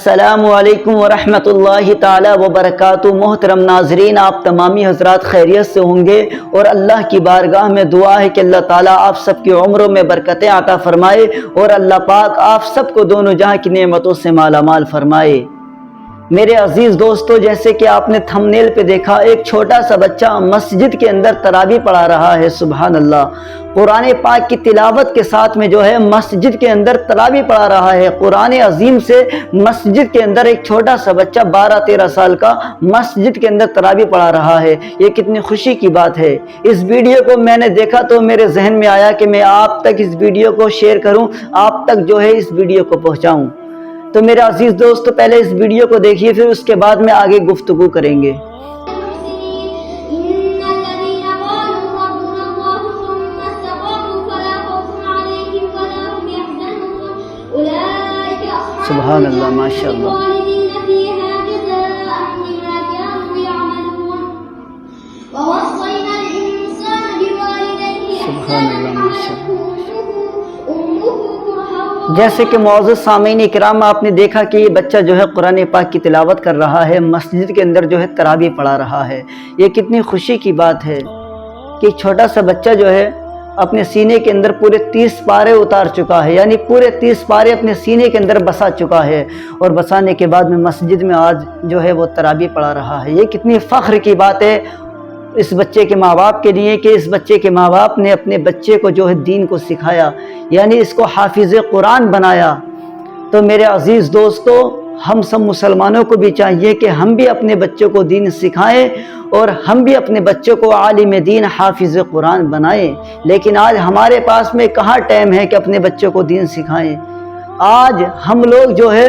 अस्सलामु अलैकुम वरहमतुल्लाहि ताला वबरकातुहू। मोहतरम नाजरीन, आप तमामी हजरात खैरियत से होंगे और अल्लाह की बारगाह में दुआ है कि अल्लाह ताला आप सबकी उम्रों में बरकतें अता फरमाए और अल्लाह पाक आप सबको दोनों जहां की नेमतों से मालामाल फरमाए। मेरे अजीज़ दोस्तों, जैसे कि आपने थंबनेल पे देखा, एक छोटा सा बच्चा मस्जिद के अंदर तरावी पढ़ा रहा है। सुभान अल्लाह, कुरान पाक की तिलावत के साथ में जो है मस्जिद के अंदर तरावी पढ़ा रहा है। कुरान अजीम से मस्जिद के अंदर एक छोटा सा बच्चा 12-13 साल का मस्जिद के अंदर तरावी पढ़ा रहा है। ये कितनी खुशी की बात है। इस वीडियो को मैंने देखा तो मेरे जहन में आया कि मैं आप तक इस वीडियो को शेयर करूं, आप तक जो है इस वीडियो को पहुंचाऊं। तो मेरे अजीज दोस्तों, पहले इस वीडियो को देखिए, फिर उसके बाद में आगे गुफ्तगू करेंगे। सुभान अल्लाह, माशाअल्लाह। सुभान अल्लाह, माशाअल्लाह। जैसे कि मौजूद सामीन इकराम, आपने देखा कि ये बच्चा जो है कुरान पाक की तिलावत कर रहा है, मस्जिद के अंदर जो है तरावी पढ़ा रहा है। ये कितनी खुशी की बात है कि छोटा सा बच्चा जो है अपने सीने के अंदर पूरे 30 पारे उतार चुका है, यानी पूरे 30 पारे अपने सीने के अंदर बसा चुका है और बसाने के बाद में मस्जिद में आज जो है वो तरावी पढ़ा रहा है। ये कितनी फ़ख्र की बात है इस बच्चे के माँ बाप के लिए कि इस बच्चे के माँ बाप ने अपने बच्चे को जो है दीन को सिखाया, यानी इसको हाफिज़ कुरान बनाया। तो मेरे अजीज़ दोस्तों, हम सब मुसलमानों को भी चाहिए कि हम भी अपने बच्चों को दीन सिखाएं और हम भी अपने बच्चों को आलिम दीन हाफिज़ कुरान बनाएं। लेकिन आज हमारे पास में कहाँ टाइम है कि अपने बच्चों को दीन सिखाएं। आज हम लोग जो है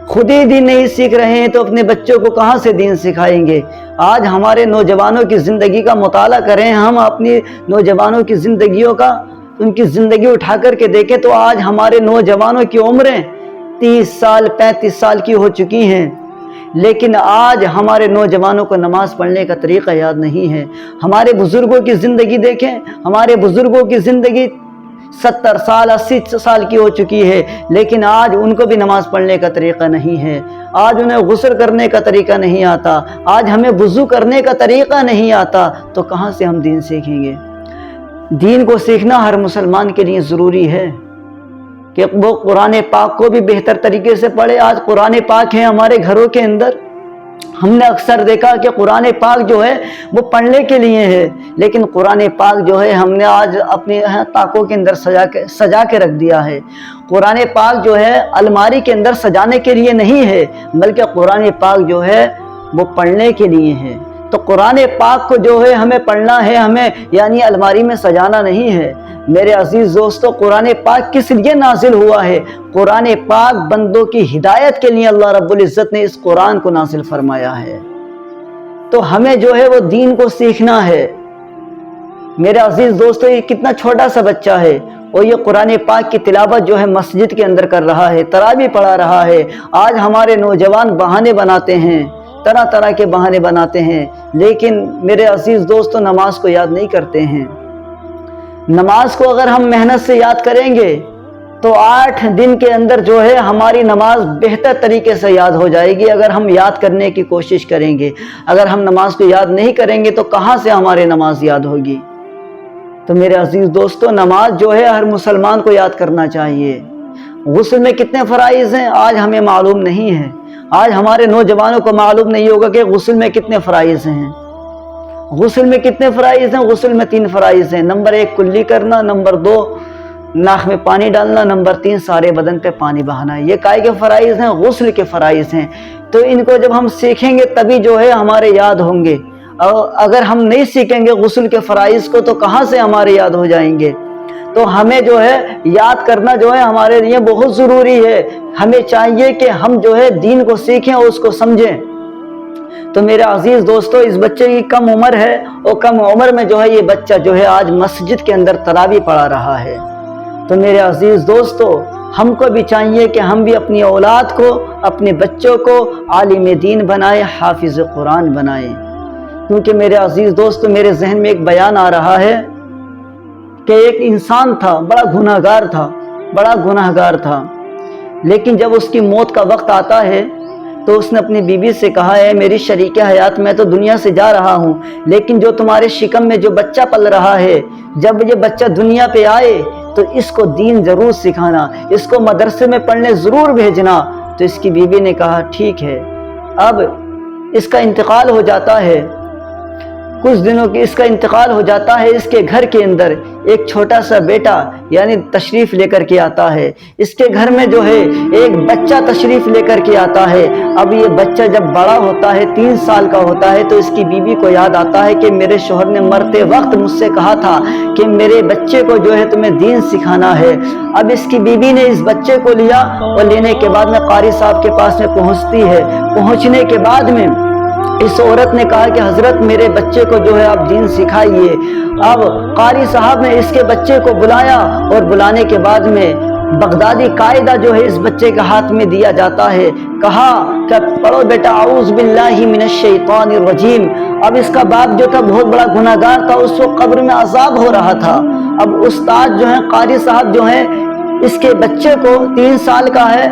खुद ही दीन नहीं सीख रहे हैं तो अपने बच्चों को कहाँ से दीन सिखाएंगे। आज हमारे नौजवानों की ज़िंदगी का मुताला करें, हम अपनी नौजवानों की ज़िंदगियों का उनकी ज़िंदगी उठा करके देखें तो आज हमारे नौजवानों की उम्रें 30 साल 35 साल की हो चुकी हैं, लेकिन आज हमारे नौजवानों को नमाज़ पढ़ने का तरीक़ा याद नहीं है। हमारे बुज़ुर्गों की ज़िंदगी देखें, हमारे बुज़ुर्गों की ज़िंदगी 70 साल 80 साल की हो चुकी है, लेकिन आज उनको भी नमाज़ पढ़ने का तरीक़ा नहीं है। आज उन्हें गुस्ल करने का तरीक़ा नहीं आता, आज हमें वुज़ू करने का तरीक़ा नहीं आता, तो कहाँ से हम दीन सीखेंगे। दीन को सीखना हर मुसलमान के लिए ज़रूरी है कि वो कुरान पाक को भी बेहतर तरीके से पढ़े। आज कुरान पाक है हमारे घरों के अंदर, हमने अक्सर देखा कि कुरान पाक जो है वो पढ़ने के लिए है, लेकिन कुरान पाक जो है हमने आज अपने ताकों के अंदर सजा के रख दिया है। कुरान पाक जो है अलमारी के अंदर सजाने के लिए नहीं है, बल्कि कुरान पाक जो है वो पढ़ने के लिए है। तो कुरान पाक को जो है हमें पढ़ना है, हमें यानी अलमारी में सजाना नहीं है। मेरे अजीज़ दोस्तों, कुरान पाक किस लिए नाजिल हुआ है? कुरान पाक बंदों की हिदायत के लिए अल्लाह रब्बुल इज़्ज़त ने इस कुरान को नाजिल फरमाया है। तो हमें जो है वो दीन को सीखना है। मेरे अजीज़ दोस्तों, ये कितना छोटा सा बच्चा है और ये कुरान पाक की तिलावत जो है मस्जिद के अंदर कर रहा है, तरावी पढ़ा रहा है। आज हमारे नौजवान बहाने बनाते हैं, तरह तरह के बहाने बनाते हैं, लेकिन मेरे अजीज़ दोस्तों नमाज को याद नहीं करते हैं। नमाज को अगर हम मेहनत से याद करेंगे तो 8 दिन के अंदर जो है हमारी नमाज बेहतर तरीके से याद हो जाएगी, अगर हम याद करने की कोशिश करेंगे। अगर हम नमाज को याद नहीं करेंगे तो कहाँ से हमारी नमाज याद होगी। तो मेरे अजीज़ दोस्तों, नमाज जो है हर मुसलमान को याद करना चाहिए। गुस्ल में कितने फ़राइज़ हैं आज हमें मालूम नहीं है। आज हमारे नौजवानों को मालूम नहीं होगा कि गुस्ल में कितने फ़राइज़ हैं। गुस्ल में कितने फ़राइज़ हैं? गुस्ल में 3 फ़राइज़ हैं। नंबर 1 कुल्ली करना, नंबर 2 नाक में पानी डालना, नंबर 3 सारे बदन पे पानी बहाना। ये काय के फ़राइज़ हैं? गुस्ल के फ़राइज़ हैं। तो इनको जब हम सीखेंगे तभी जो है हमारे याद होंगे, और अगर हम नहीं सीखेंगे गुस्ल के फ़राइज़ को तो कहाँ से हमारे याद हो जाएंगे। तो हमें जो है याद करना जो है हमारे लिए बहुत ज़रूरी है। हमें चाहिए कि हम जो है दीन को सीखें और उसको समझें। तो मेरे अजीज़ दोस्तों, इस बच्चे की कम उम्र है और कम उम्र में जो है ये बच्चा जो है आज मस्जिद के अंदर तरावी पढ़ा रहा है। तो मेरे अजीज़ दोस्तों, हमको भी चाहिए कि हम भी अपनी औलाद को, अपने बच्चों को आलिम दीन बनाएं, हाफिज़ कुरान बनाएं। क्योंकि मेरे अजीज़ दोस्तों, मेरे जहन में एक बयान आ रहा है कि एक इंसान था, बड़ा गुनहगार था। لیکن جب اس کی موت کا وقت آتا ہے تو اس نے اپنی بیوی سے کہا ہے میری شریک حیات میں تو دنیا سے جا رہا ہوں، لیکن جو تمہارے شکم میں جو بچہ پل رہا ہے، جب یہ بچہ دنیا پہ آئے تو اس کو دین ضرور سکھانا، اس کو مدرسے میں پڑھنے ضرور بھیجنا۔ تو اس کی بیوی نے کہا ٹھیک ہے۔ اب اس کا انتقال ہو جاتا ہے، کچھ دنوں کی اس کا انتقال ہو جاتا ہے۔ اس کے گھر کے اندر ایک چھوٹا سا بیٹا یعنی تشریف لے کر کے آتا ہے، اس کے گھر میں جو ہے ایک بچہ تشریف لے کر کے آتا ہے۔ اب یہ بچہ جب بڑا ہوتا ہے، 3 سال کا ہوتا ہے، تو اس کی بیوی کو یاد آتا ہے کہ میرے شوہر نے مرتے وقت مجھ سے کہا تھا کہ میرے بچے کو جو ہے تمہیں دین سکھانا ہے۔ اب اس کی بیوی نے اس بچے کو لیا اور لینے کے بعد میں قاری صاحب کے پاس میں پہنچتی ہے۔ پہنچنے کے بعد میں اس عورت نے کہا کہ حضرت میرے بچے کو جو ہے آپ دین سکھائیے۔ اب قاری صاحب نے اس کے بچے کو بلایا اور بلانے کے بعد میں بغدادی قاعدہ جو ہے اس بچے کے ہاتھ میں دیا جاتا ہے، کہا کہ پڑھو بیٹا اعوذ باللہ من الشیطان الرجیم۔ اب اس کا باپ جو تھا بہت بڑا گناہگار تھا، اس کو قبر میں عذاب ہو رہا تھا۔ اب استاد جو ہیں قاری صاحب جو ہیں اس کے بچے کو 3 سال کا ہے،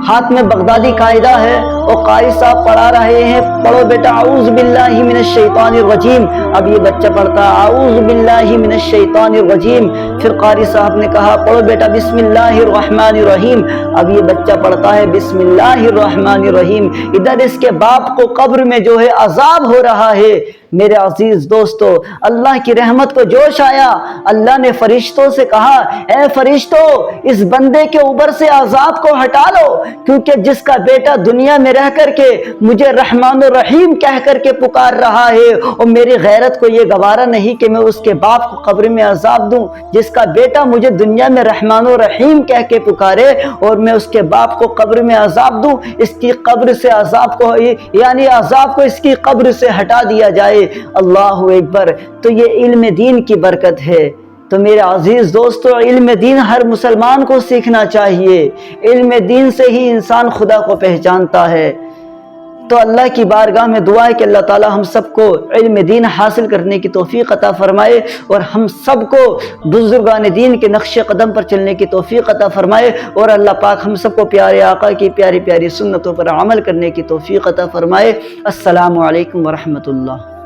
ہاتھ میں بغدادی قاعدہ ہے اور قاری صاحب پڑھا رہے ہیں پڑھو بیٹا اعوذ باللہ من الشیطان الرجیم۔ اب یہ بچہ پڑھتا ہے اعوذ باللہ من الشیطان الرجیم۔ پھر قاری صاحب نے کہا پڑھو بیٹا بسم اللہ الرحمن الرحیم۔ اب یہ بچہ پڑھتا ہے بسم اللہ الرحمن الرحیم۔ ادھر اس کے باپ کو قبر میں جو ہے عذاب ہو رہا ہے۔ میرے عزیز دوستو، اللہ کی رحمت کو جوش آیا، اللہ نے فرشتوں سے کہا اے فرشتوں اس بندے کے اوپر سے عذاب کو ہٹا لو، کیونکہ جس کا بیٹا دنیا میں رہ کر کے مجھے رحمان الرحیم کہہ کر کے پکار رہا ہے، اور میری غیرت کو یہ گوارا نہیں کہ میں اس کے باپ کو قبر میں عذاب دوں۔ جس کا بیٹا مجھے دنیا میں رحمان الرحیم کہہ کے پکارے اور میں اس کے باپ کو قبر میں عذاب دوں، اس کی قبر سے عذاب کو یعنی عذاب کو اس کی قبر سے ہٹا دیا جائے۔ اللہ اکبر۔ تو یہ علم دین کی برکت ہے۔ تو میرے عزیز دوستو، علم دین ہر مسلمان کو سیکھنا چاہیے۔ علم دین سے ہی انسان خدا کو پہچانتا ہے۔ تو اللہ کی بارگاہ میں دعا ہے کہ اللہ تعالی ہم سب کو علم دین حاصل کرنے کی توفیق عطا فرمائے، اور ہم سب کو بزرگان دین کے نقش قدم پر چلنے کی توفیق عطا فرمائے، اور اللہ پاک ہم سب کو پیارے آقا کی پیاری پیاری سنتوں پر عمل کرنے کی توفیق عطا فرمائے۔ السلام علیکم ورحمۃ اللہ۔